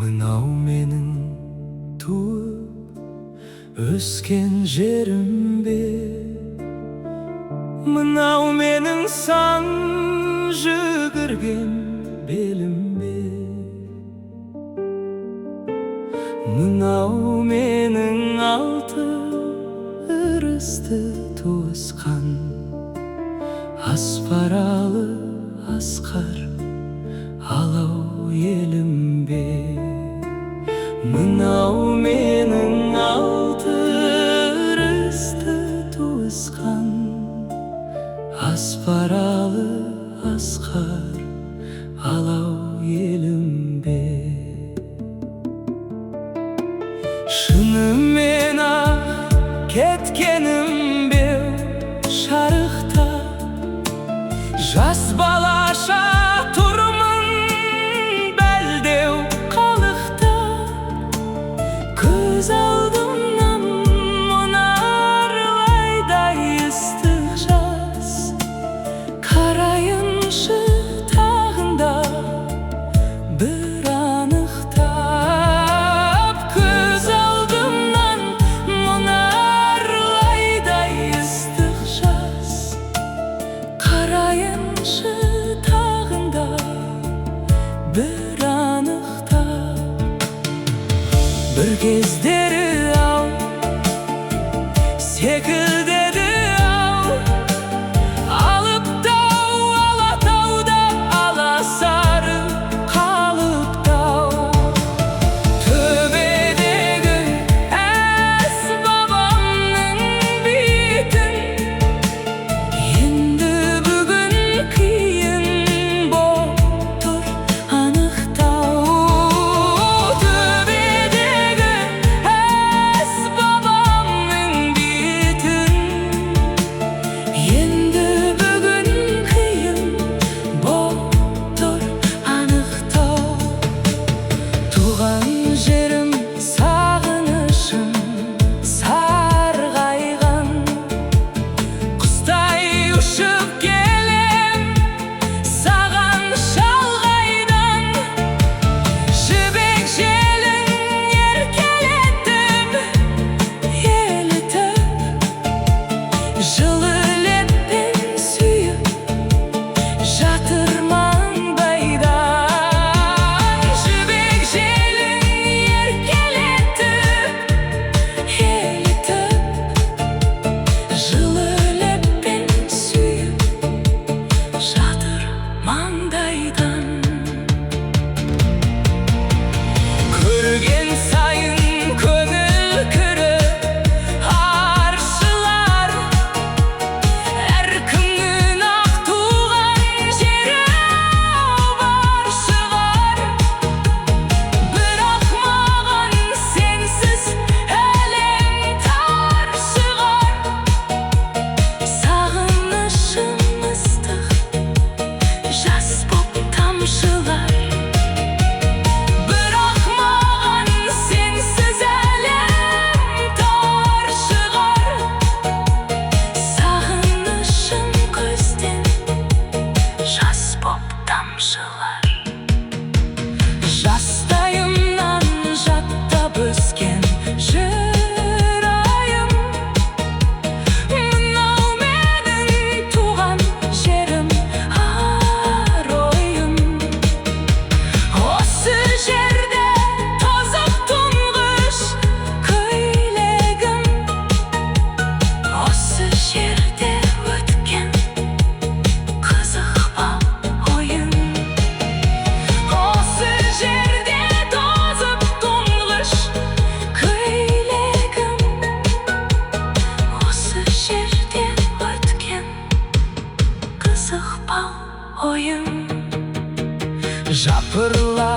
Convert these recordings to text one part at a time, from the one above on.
Мынау менің туып өскен жерім бе? Мынау менің сан жүгірген белім бе? Мынау менің алты ырысты туысқан аспаралы асқар алау елім бе? Мынау менің алты ырысты туысқан аспаралы асқар алау елім бе? Шынымен-ақ кеткенім бе шарықта? Жас балаша тұрмын бәлдеу қалықта. Көз алдымнан мұнаралайдай ыстық жас қарайыншы тағында бір анықтап. Көз алдымнан мұнаралайдай ыстық жас қарайыншы тағында бір анықтап. Бір кездері-ау секілдеді-ау алыптау алатауда аласары қалыптау. Төбедегі әз бабамның бетін енді бүгін қиын боп тұр анықтау. Төбедегі әз бабамның бетін енді бүгін қиын боп тұр анықтау. Туған жерім сағынышым сарғайған, құстай ұшып келем саған шалғайдан. Жібек желін еркелетіп елітіп, жылы леппен сүйіп жатыр маңдайдан. Жібек желін еркелетіп елітіп, жылы леппен сүйіп жатыр маңдайдан. Көрген сайын көңіл кіріп аршылар, әркімнің-ақ туған жері бар шығар. Бірақ маған сенсіз әлем тар шығар. Сағынышым ыстық жас боп тамшылар. Бірақ маған сенсіз әлем тар шығар. Сағынышым көзден жас боп тамшылар. Жастайымнан жаттап өскен жыр айым, мынау менің туған жерім ар ойым. Осы жерде тозып тұңғыш көйлегім, осы жерде өткен қызық бал ойым. Осы жерде тозып тұңғыш көйлегім, осы жерде өткен қызық бал ойым. Жапырыла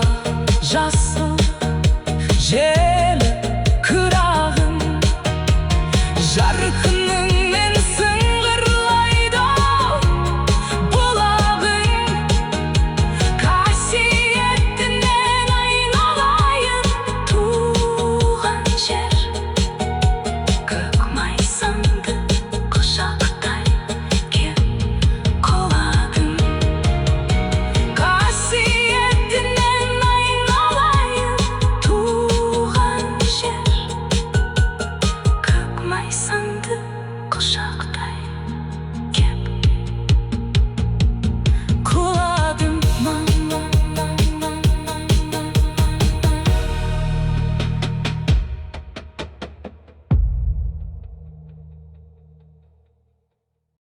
жасыл жер